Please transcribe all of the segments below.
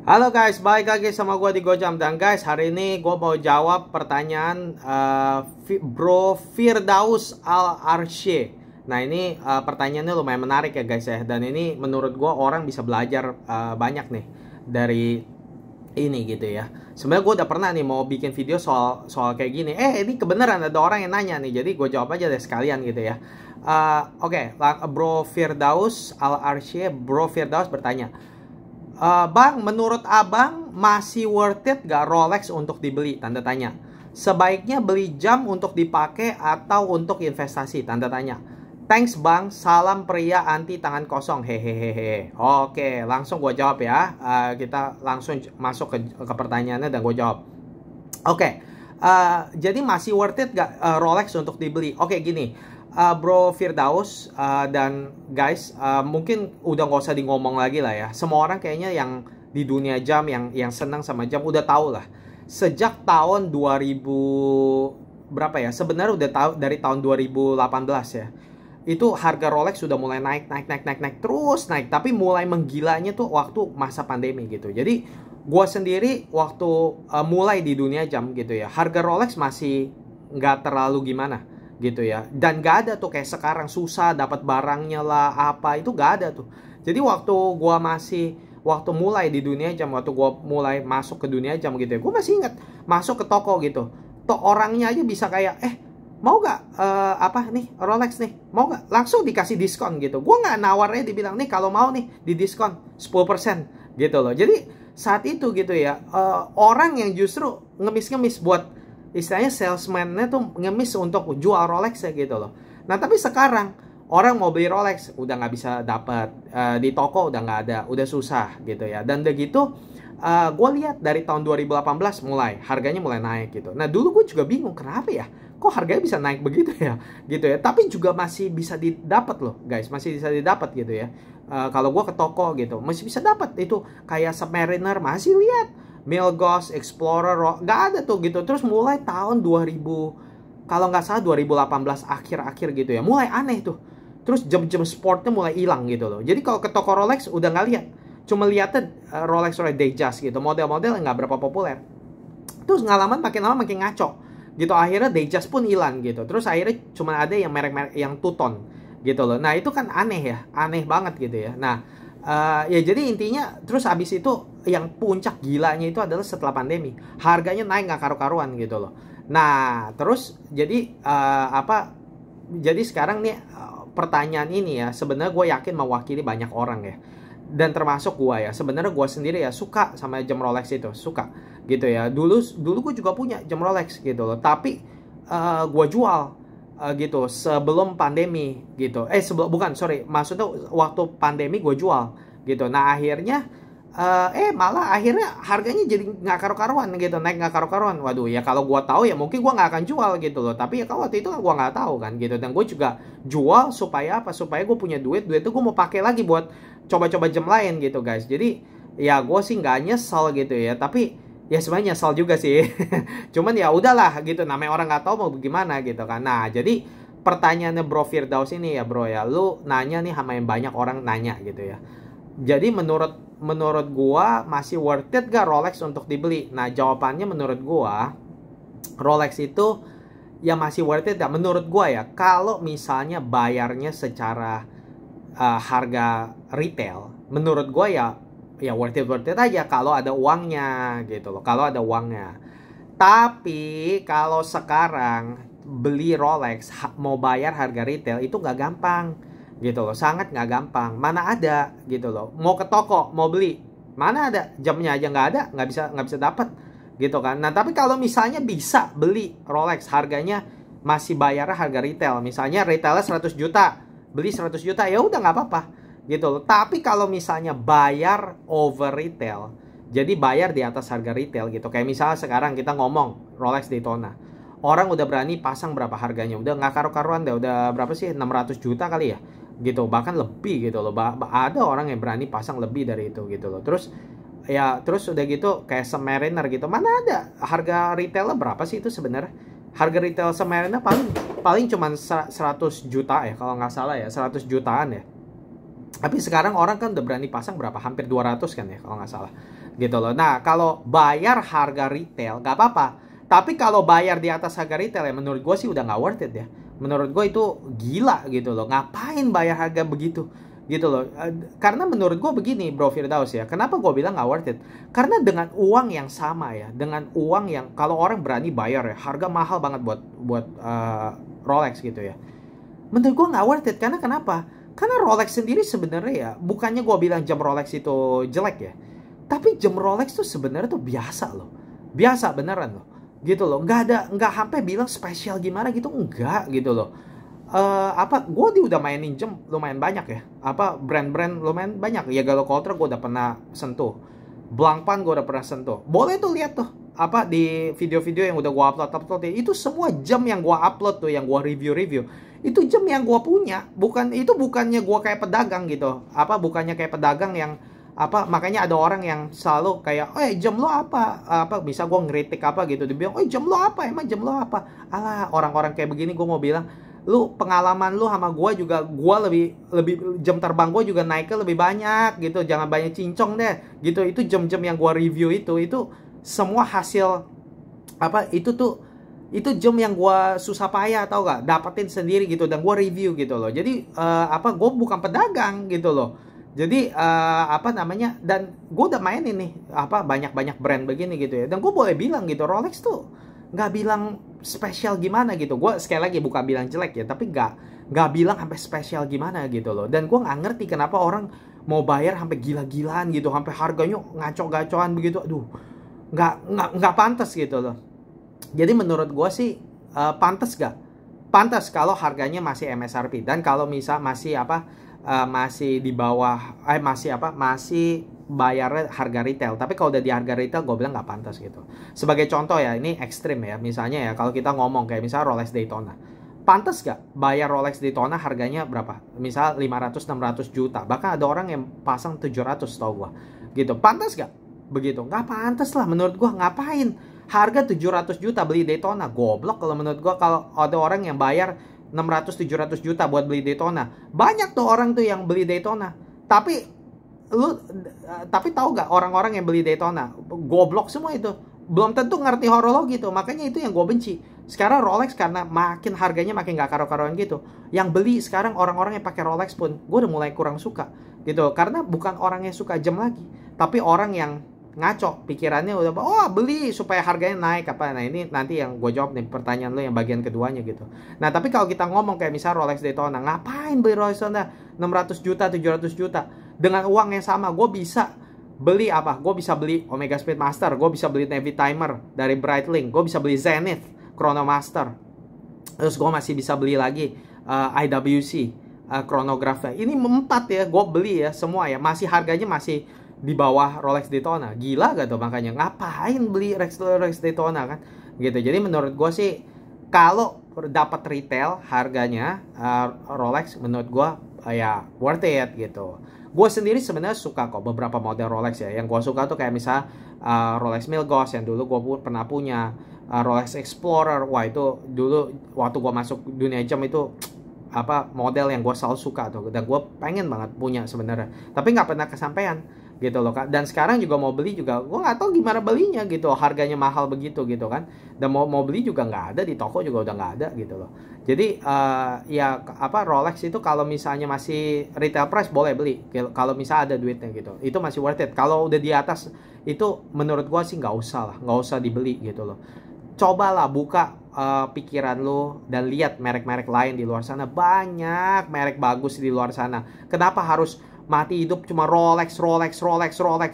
Halo guys, balik lagi sama gue di Gojam. Dan guys, hari ini gue mau jawab pertanyaan Bro Firdaus Al-Arsye. Nah ini pertanyaannya lumayan menarik ya guys ya. Dan ini menurut gue orang bisa belajar banyak nih dari ini gitu ya. Sebenarnya gue udah pernah nih mau bikin video soal kayak gini. Ini kebenaran ada orang yang nanya nih. Jadi gue jawab aja deh sekalian gitu ya. Oke, Bro Firdaus Al-Arsye, Bro Firdaus bertanya, Bang, menurut abang masih worth it gak Rolex untuk dibeli? Tanda tanya. Sebaiknya beli jam untuk dipakai atau untuk investasi? Tanda tanya. Thanks bang, salam pria anti tangan kosong, hehehehe. Oke, langsung gue jawab ya. Kita langsung masuk ke pertanyaannya dan gue jawab. Oke, jadi masih worth it gak Rolex untuk dibeli? Oke, gini. Bro Firdaus dan guys, mungkin udah nggak usah ngomong lagi lah ya. Semua orang kayaknya yang di dunia jam, yang senang sama jam udah tahu lah. Sejak tahun 2000 berapa ya? Sebenarnya udah tahu dari tahun 2018 ya. Itu harga Rolex sudah mulai naik terus naik. Tapi mulai menggilanya tuh waktu masa pandemi gitu. Jadi gue sendiri waktu mulai di dunia jam gitu ya, harga Rolex masih nggak terlalu gimana gitu ya, dan gak ada tuh kayak sekarang susah dapat barangnya lah apa, itu gak ada tuh. Jadi waktu mulai di dunia jam, waktu gua mulai masuk ke dunia jam gitu ya, gue masih ingat masuk ke toko gitu, tuh orangnya aja bisa kayak mau gak apa nih Rolex nih, mau gak, langsung dikasih diskon gitu. Gue nggak nawarnya, dibilang nih kalau mau nih di diskon 10% gitu loh. Jadi saat itu gitu ya, orang yang justru ngemis-ngemis buat istilahnya salesman-nya tuh ngemis untuk jual Rolex ya gitu loh. Nah tapi sekarang orang mau beli Rolex udah nggak bisa dapat, di toko udah nggak ada, udah susah gitu ya. Dan udah gitu gue lihat dari tahun 2018 mulai harganya mulai naik gitu. Nah dulu gue juga bingung kenapa ya kok harganya bisa naik begitu ya gitu ya. Tapi juga masih bisa didapat loh guys, masih bisa didapat gitu ya. Kalau gue ke toko gitu masih bisa dapat itu kayak Submariner, masih lihat Milgauss, Explorer, nggak ada tuh gitu. Terus mulai tahun 2000, kalau nggak salah 2018 akhir-akhir gitu ya, mulai aneh tuh. Terus jam-jam sportnya mulai hilang gitu loh. Jadi kalau ke toko Rolex udah nggak lihat, cuma lihatnya Rolex Datejust gitu, model-model yang nggak berapa populer. Terus makin lama makin ngaco gitu. Akhirnya Datejust pun hilang gitu. Terus akhirnya cuma ada yang merek-merek yang two-tone gitu loh. Nah itu kan aneh ya, aneh banget gitu ya. Nah ya jadi intinya terus habis itu yang puncak gilanya itu adalah setelah pandemi, harganya naik nggak karu-karuan gitu loh. Nah terus jadi jadi sekarang nih pertanyaan ini ya sebenarnya gue yakin mewakili banyak orang ya, dan termasuk gue ya. Sebenarnya gue sendiri ya suka sama jam Rolex itu, suka gitu ya. Dulu gue juga punya jam Rolex gitu loh, tapi gue jual gitu sebelum pandemi gitu. Maksudnya waktu pandemi gue jual gitu. Nah akhirnya malah akhirnya harganya jadi nggak karu-karuan gitu, naik nggak karu-karuan. Waduh ya, kalau gue tahu ya mungkin gue nggak akan jual gitu loh. Tapi ya kalau waktu itu gue nggak tahu kan gitu. Dan gue juga jual supaya apa, supaya gue punya duit itu gue mau pakai lagi buat coba-coba jam lain gitu guys. Jadi ya gue sih nggak nyesel gitu ya, tapi ya sebenarnya nyesal juga sih. Cuman ya udahlah gitu, namanya orang nggak tahu mau gimana gitu kan. Nah jadi pertanyaannya Bro Firdaus ini ya bro ya, lu nanya nih sama yang banyak orang nanya gitu ya. Jadi menurut gua masih worth it gak Rolex untuk dibeli? Nah jawabannya menurut gua Rolex itu ya masih worth it gak? Menurut gua ya, kalau misalnya bayarnya secara harga retail, menurut gua ya worth it aja kalau ada uangnya gitu loh, kalau ada uangnya. Tapi kalau sekarang beli Rolex mau bayar harga retail itu nggak gampang gitu loh, sangat nggak gampang. Mana ada gitu loh, mau ke toko mau beli, mana ada, jamnya aja nggak ada, nggak bisa dapat gitu kan. Nah tapi kalau misalnya bisa beli Rolex harganya masih bayar harga retail, misalnya retailnya 100 juta, beli 100 juta ya udah nggak apa-apa gitu loh. Tapi kalau misalnya bayar over retail, jadi bayar di atas harga retail gitu, kayak misalnya sekarang kita ngomong Rolex Daytona, orang udah berani pasang berapa harganya, udah nggak karu-karuan deh, udah berapa sih, 600 juta kali ya gitu, bahkan lebih gitu loh. Ada orang yang berani pasang lebih dari itu gitu loh. Terus udah gitu kayak Submariner gitu, mana ada harga retailnya berapa sih itu sebenarnya. Harga retail Submariner paling cuman 100 juta ya kalau nggak salah ya, 100 jutaan ya Tapi sekarang orang kan udah berani pasang berapa? Hampir 200 kan ya kalau nggak salah. Gitu loh. Nah, kalau bayar harga retail nggak apa-apa. Tapi kalau bayar di atas harga retail ya menurut gue sih udah nggak worth it ya. Menurut gue itu gila gitu loh. Ngapain bayar harga begitu? Gitu loh. Karena menurut gue begini Bro Firdaus ya. Kenapa gue bilang nggak worth it? Karena dengan uang yang sama ya. Dengan uang yang kalau orang berani bayar ya. Harga mahal banget buat Rolex gitu ya. Menurut gue nggak worth it. Karena kenapa? Karena Rolex sendiri sebenarnya ya, bukannya gue bilang jam Rolex itu jelek ya, tapi jam Rolex tuh sebenarnya tuh biasa loh, biasa beneran loh, gitu loh, nggak sampai bilang spesial gimana gitu, enggak gitu loh. Gue udah mainin jam lumayan banyak ya, brand-brand lumayan banyak ya. Gallo Coltrane gue udah pernah sentuh, Blancpain gue udah pernah sentuh, boleh tuh lihat tuh di video-video yang udah gue upload itu semua jam yang gue upload tuh, yang gue review itu jam yang gue punya, bukannya gue kayak pedagang gitu, bukannya kayak pedagang yang makanya ada orang yang selalu kayak, jam lo bisa gue ngeritik gitu, dia bilang, jam lo apa, emang jam lo apa, alah orang-orang kayak begini gue mau bilang, lu pengalaman lu sama gue juga, gue lebih jam terbang gue juga naiknya lebih banyak gitu, jangan banyak cincong deh gitu. Itu jam-jam yang gue review itu semua hasil itu jam yang gue susah payah tau gak dapetin sendiri gitu, dan gue review gitu loh. Jadi gue bukan pedagang gitu loh. Jadi dan gue udah main ini banyak brand begini gitu ya, dan gue boleh bilang gitu, Rolex tuh nggak bilang spesial gimana gitu. Gue sekali lagi bukan bilang jelek ya, tapi nggak bilang sampai spesial gimana gitu loh. Dan gue nggak ngerti kenapa orang mau bayar sampai gila-gilaan gitu, sampai harganya ngaco-gacoan begitu. Aduh, nggak pantas gitu loh. Jadi menurut gue sih pantas gak? Pantas kalau harganya masih MSRP, dan kalau misal masih masih di bawah masih bayar harga retail. Tapi kalau udah di harga retail gue bilang nggak pantas gitu. Sebagai contoh ya, ini ekstrim ya, misalnya ya kalau kita ngomong kayak misal Rolex Daytona, pantas gak bayar Rolex Daytona harganya berapa? Misal 500-600 juta, bahkan ada orang yang pasang 700 tau gue gitu. Pantas gak? Begitu, nggak pantas lah menurut gue. Ngapain harga 700 juta beli Daytona? Goblok kalau menurut gue kalau ada orang yang bayar 600-700 juta buat beli Daytona. Banyak tuh orang tuh yang beli Daytona. Tapi tahu gak, orang-orang yang beli Daytona goblok semua itu. Belum tentu ngerti horologi tuh. Makanya itu yang gue benci. Sekarang Rolex karena makin harganya makin gak karo-karoan gitu. Yang beli sekarang orang-orang yang pakai Rolex pun gue udah mulai kurang suka gitu. Karena bukan orang yang suka jam lagi, tapi orang yang ngaco pikirannya udah beli supaya harganya naik Nah ini nanti yang gue jawab nih pertanyaan lo yang bagian keduanya gitu. Nah tapi kalau kita ngomong kayak misal Rolex Daytona, ngapain beli Rolex Daytona 600 juta 700 juta dengan uang yang sama? Gue bisa beli gue bisa beli Omega Speedmaster, gue bisa beli Navy Timer dari Breitling, gue bisa beli Zenith Chronomaster, terus gue masih bisa beli lagi IWC chronograph. Ini 4 ya gue beli ya semua ya, masih harganya masih di bawah Rolex Daytona. Gila gak tuh? Makanya ngapain beli Rolex Daytona kan gitu. Jadi menurut gue sih kalau dapat retail harganya Rolex, menurut gue ya worth it gitu. Gue sendiri sebenarnya suka kok beberapa model Rolex ya. Yang gue suka tuh kayak misal Rolex Milgauss yang dulu gue pernah punya, Rolex Explorer. Wah itu dulu waktu gue masuk dunia jam itu model yang gue selalu suka tuh, dan gue pengen banget punya sebenarnya, tapi nggak pernah kesampaian gitu loh. Dan sekarang juga mau beli juga gue nggak tahu gimana belinya gitu, harganya mahal begitu gitu kan, dan mau beli juga nggak ada di toko, juga udah nggak ada gitu loh. Jadi Rolex itu kalau misalnya masih retail price boleh beli kalau misalnya ada duitnya gitu, itu masih worth it. Kalau udah di atas itu menurut gue sih nggak usah dibeli gitu loh. Cobalah buka pikiran lo dan lihat merek-merek lain di luar sana. Banyak merek bagus di luar sana. Kenapa harus mati hidup cuma Rolex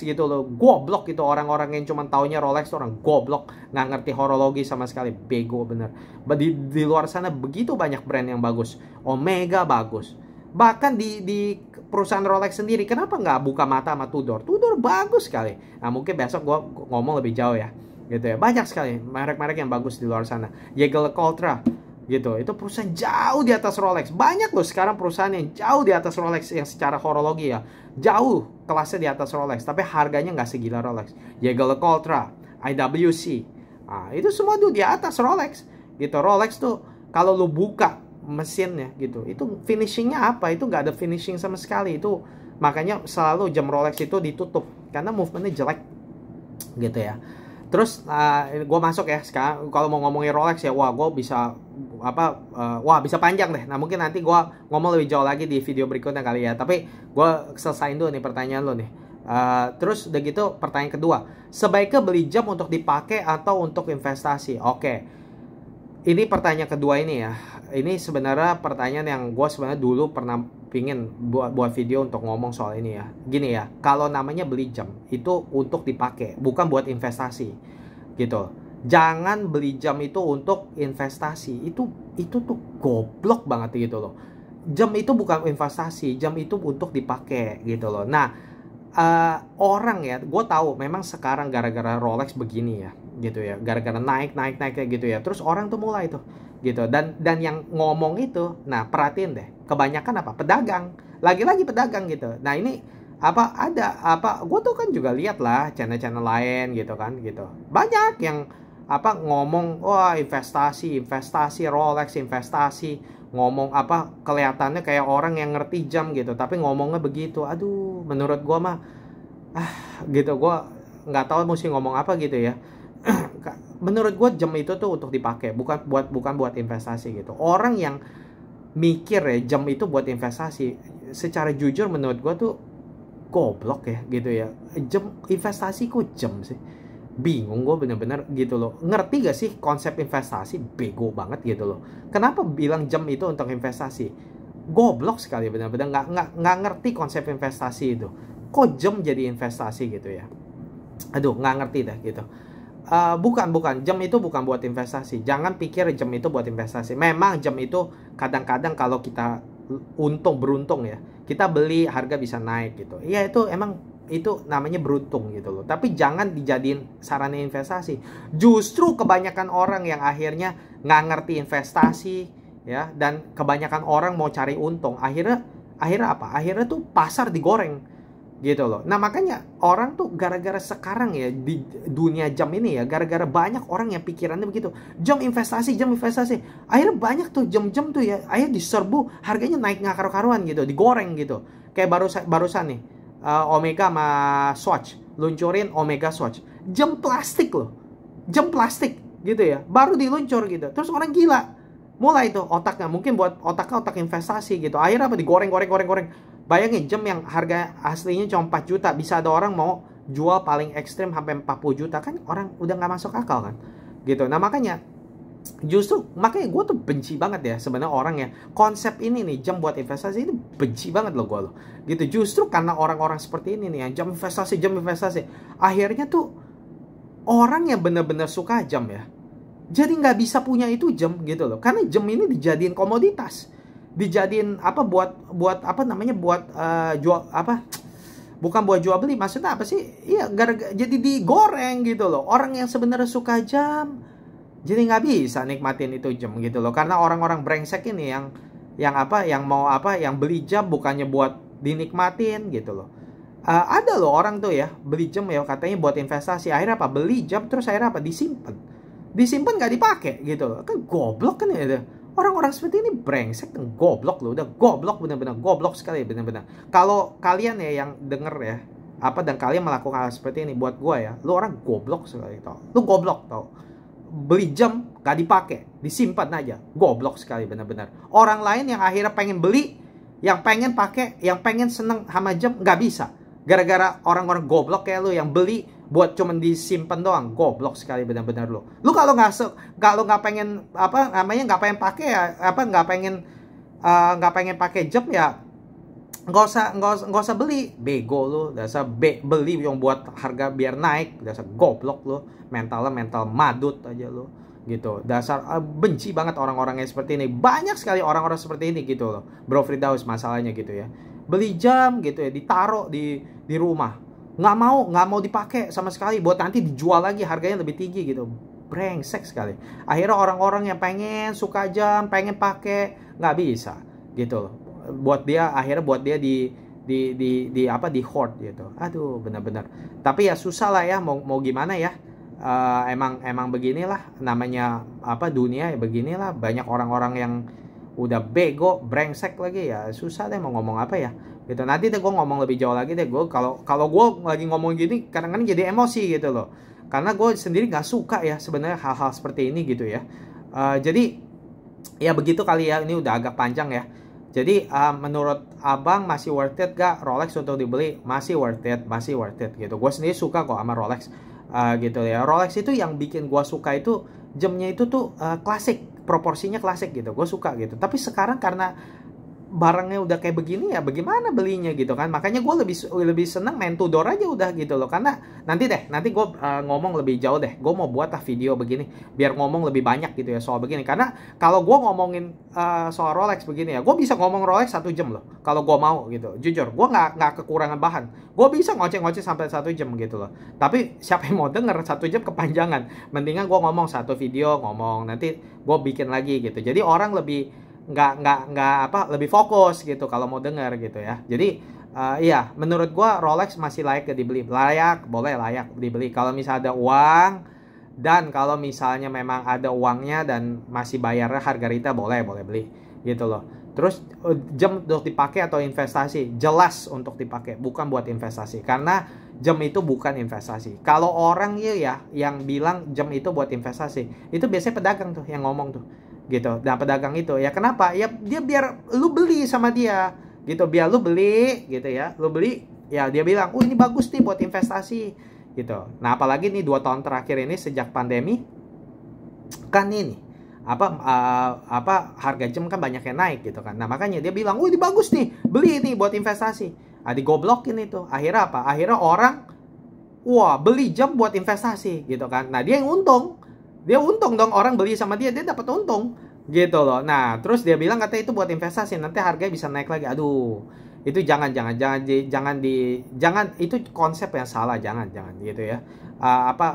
gitu loh? Goblok itu orang-orang yang cuma taunya Rolex, orang goblok, nggak ngerti horologi sama sekali, bego bener. Di luar sana begitu banyak brand yang bagus. Omega bagus. Bahkan di perusahaan Rolex sendiri, kenapa nggak buka mata sama Tudor? Tudor bagus sekali. Nah mungkin besok gue ngomong lebih jauh ya gitu ya. Banyak sekali merek-merek yang bagus di luar sana. Gallo Coltrane gitu, itu perusahaan jauh di atas Rolex. Banyak loh sekarang perusahaan yang jauh di atas Rolex yang secara horologi ya, jauh kelasnya di atas Rolex, tapi harganya nggak segila Rolex. Gallo Coltrane, IWC, itu semua tuh di atas Rolex gitu. Rolex tuh kalau lu buka mesinnya gitu, itu finishingnya itu nggak ada finishing sama sekali. Itu Makanya selalu jam Rolex itu ditutup karena movementnya jelek gitu ya. Terus gue masuk ya sekarang kalau mau ngomongin Rolex ya, wah gue bisa wah bisa panjang deh. Nah mungkin nanti gue ngomong lebih jauh lagi di video berikutnya kali ya. Tapi gue selesain dulu nih pertanyaan lo nih. Terus udah gitu pertanyaan kedua, sebaiknya beli jam untuk dipakai atau untuk investasi? Oke, ini pertanyaan kedua ini ya. Ini sebenarnya pertanyaan yang gue sebenarnya dulu pernah pingin buat video untuk ngomong soal ini ya. Gini ya, kalau namanya beli jam itu untuk dipakai, bukan buat investasi gitu. Jangan beli jam itu untuk investasi. Itu tuh goblok banget gitu loh. Jam itu bukan investasi, jam itu untuk dipakai gitu loh. Nah, orang ya, gue tahu memang sekarang gara-gara Rolex begini ya gitu ya, gara-gara naik kayak gitu ya, terus orang tuh mulai tuh gitu, dan yang ngomong itu, nah perhatiin deh, kebanyakan apa, pedagang, lagi-lagi pedagang gitu. Nah ini gue tuh kan juga lihat lah channel-channel lain gitu kan gitu, banyak yang ngomong wah investasi Rolex investasi, ngomong kelihatannya kayak orang yang ngerti jam gitu, tapi ngomongnya begitu. Aduh, menurut gue mah gitu, gue nggak tahu mesti ngomong apa gitu ya. Menurut gue jam itu tuh untuk dipakai, bukan buat investasi gitu. Orang yang mikir ya jam itu buat investasi, secara jujur menurut gue tuh goblok ya gitu ya. Jam investasi kok jam sih? Bingung gue bener-bener gitu loh. Ngerti gak sih konsep investasi? Bego banget gitu loh. Kenapa bilang jam itu untuk investasi? Goblok sekali bener-bener, nggak ngerti konsep investasi itu. Kok jam jadi investasi gitu ya? Aduh, nggak ngerti dah gitu. Bukan, jam itu bukan buat investasi. Jangan pikir jam itu buat investasi. Memang jam itu kadang-kadang kalau kita beruntung ya, kita beli harga bisa naik gitu. Iya, itu namanya beruntung gitu loh. Tapi jangan dijadiin sarana investasi. Justru kebanyakan orang yang akhirnya nggak ngerti investasi ya, dan kebanyakan orang mau cari untung, akhirnya apa? Akhirnya tuh pasar digoreng gitu loh. Nah makanya orang tuh gara-gara sekarang ya di dunia jam ini ya, gara-gara banyak orang yang pikirannya begitu, jam investasi, akhirnya banyak tuh jam-jam tuh ya, akhirnya diserbu, harganya naik nggak karu-karuan gitu, digoreng gitu. Kayak barusan nih Omega sama Swatch luncurin Omega Swatch, jam plastik loh, jam plastik gitu ya, baru diluncur gitu. Terus orang gila, mulai tuh otaknya, mungkin buat otak investasi gitu, akhirnya digoreng. Bayangin jam yang harga aslinya cuma 4 juta, bisa ada orang mau jual paling ekstrim sampai 40 juta, kan orang udah nggak masuk akal kan gitu. Nah makanya gue tuh benci banget ya sebenarnya orang ya, konsep ini nih jam buat investasi ini benci banget loh gue loh gitu. Justru karena orang-orang seperti ini nih yang jam investasi, akhirnya tuh orang yang bener-bener suka jam ya jadi nggak bisa punya itu jam gitu loh, karena jam ini dijadiin komoditas, dijadiin buat jual bukan buat jual beli, maksudnya apa sih? Iya, gara-gara jadi digoreng gitu loh. Orang yang sebenarnya suka jam jadi nggak bisa nikmatin itu jam gitu loh, karena orang-orang brengsek ini yang yang beli jam bukannya buat dinikmatin gitu loh. Ada loh orang tuh ya beli jam ya katanya buat investasi, akhirnya beli jam terus akhirnya disimpan nggak dipakai gitu loh. Kan goblok kan ya. Orang-orang seperti ini brengsek dan goblok loh, udah goblok, bener-bener goblok sekali bener-bener. Kalau kalian ya yang denger ya dan kalian melakukan hal seperti ini, buat gue ya, lu orang goblok sekali tau. Lu goblok tau. Beli jam gak dipakai, disimpan aja, goblok sekali bener-bener. Orang lain yang akhirnya pengen beli, yang pengen pakai, yang pengen seneng sama jam nggak bisa, gara-gara orang-orang goblok kayak lu yang beli buat cuman disimpan doang. Goblok sekali benar-benar lu kalau nggak pengen nggak pengen pakai ya, nggak pengen pakai jam ya nggak usah beli. Bego lu, dasar beli yang buat harga biar naik, dasar goblok lu, mental madut aja lu gitu. Dasar benci banget orang-orang yang seperti ini. Banyak sekali orang-orang seperti ini gitu loh, Bro Firdaus, masalahnya gitu ya. Beli jam gitu ya, ditaruh di rumah, nggak mau dipakai sama sekali, buat nanti dijual lagi harganya lebih tinggi gitu. Brengsek sekali. Akhirnya orang-orang yang pengen suka jam, pengen pakai, nggak bisa gitu loh. Buat dia di hoard gitu. Aduh, benar-benar. Tapi ya susah lah ya, mau gimana ya. Emang beginilah namanya dunia ya, beginilah, banyak orang-orang yang udah bego, brengsek lagi ya, susah deh mau ngomong apa ya gitu. Nanti deh gue ngomong lebih jauh lagi deh. Gue kalau gue lagi ngomong gini kadang-kadang jadi emosi gitu loh, karena gue sendiri nggak suka ya sebenarnya hal-hal seperti ini gitu ya. Jadi ya begitu kali ya, ini udah agak panjang ya. Jadi menurut abang masih worth it gak Rolex untuk dibeli? Masih worth it, masih worth it gitu. Gue sendiri suka kok sama Rolex gitu ya. Rolex itu yang bikin gue suka itu jamnya itu tuh klasik, proporsinya klasik gitu. Gue suka gitu. Tapi sekarang karena barangnya udah kayak begini ya bagaimana belinya gitu kan. Makanya gue lebih seneng main Tudor aja udah gitu loh. Karena nanti gue ngomong lebih jauh deh. Gue mau buat video begini biar ngomong lebih banyak gitu ya soal begini. Karena kalau gue ngomongin soal Rolex begini ya, gue bisa ngomong Rolex 1 jam loh kalau gue mau gitu. Jujur gue nggak kekurangan bahan. Gue bisa ngoceh-ngoceh sampai 1 jam gitu loh. Tapi siapa yang mau denger 1 jam kepanjangan. Mendingan gue ngomong 1 video ngomong, nanti gue bikin lagi gitu. Jadi orang lebih lebih fokus gitu kalau mau denger gitu ya. Jadi iya, menurut gua Rolex masih layak dibeli. Layak dibeli kalau misalnya ada uang, dan kalau misalnya memang ada uangnya dan masih bayarnya harga retail, boleh beli gitu loh. Terus jam untuk dipakai atau investasi? Jelas untuk dipakai, bukan buat investasi. Karena jam itu bukan investasi. Kalau orang ya yang bilang jam itu buat investasi, itu biasanya pedagang tuh yang ngomong tuh gitu. Dan pedagang itu ya kenapa? Ya dia biar lu beli sama dia gitu, biar lu beli gitu ya. Lu beli ya dia bilang, ini bagus nih buat investasi gitu. Nah, apalagi nih 2 tahun terakhir ini sejak pandemi kan ini harga jam kan banyak yang naik gitu kan. Nah, makanya dia bilang, ini bagus nih, beli nih buat investasi. Digoblokin itu. Akhirnya apa? Akhirnya orang beli jam buat investasi gitu kan. Nah, dia yang untung. Dia untung dong, orang beli sama dia dapat untung gitu loh. Nah, terus dia bilang katanya itu buat investasi, nanti harganya bisa naik lagi. Aduh, itu jangan itu konsep yang salah, jangan gitu ya.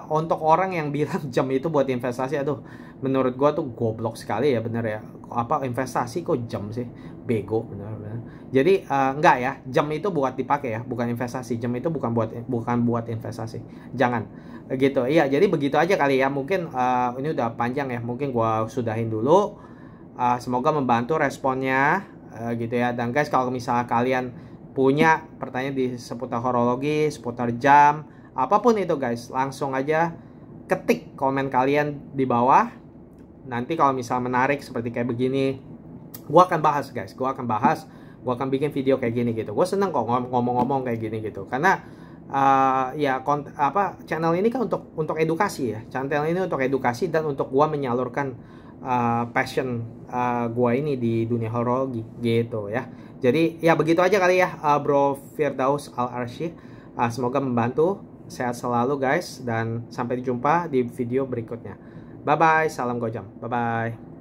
Untuk orang yang bilang jam itu buat investasi, aduh, menurut gua tuh goblok sekali ya, bener ya. Investasi kok jam sih, bego bener. Jadi enggak ya, jam itu buat dipakai ya, bukan investasi. Jam itu bukan buat investasi, jangan gitu. Iya, jadi begitu aja kali ya. Mungkin ini udah panjang ya, mungkin gua sudahin dulu. Semoga membantu responnya gitu ya. Dan guys, kalau misalnya kalian punya pertanyaan di seputar horologi, seputar jam, apapun itu guys, langsung aja ketik komen kalian di bawah. Nanti kalau misalnya menarik seperti kayak begini, gua akan bahas guys. Gua akan bikin video kayak gini gitu. Gue seneng kok ngomong-ngomong kayak gini gitu. Karena channel ini kan untuk edukasi ya. Channel ini untuk edukasi dan untuk gua menyalurkan passion gua ini di dunia horologi gitu ya. Jadi ya begitu aja kali ya, Bro Firdaus Al Arsy. Semoga membantu. Sehat selalu guys, dan sampai jumpa di video berikutnya. Bye bye, salam Gojam. Bye bye.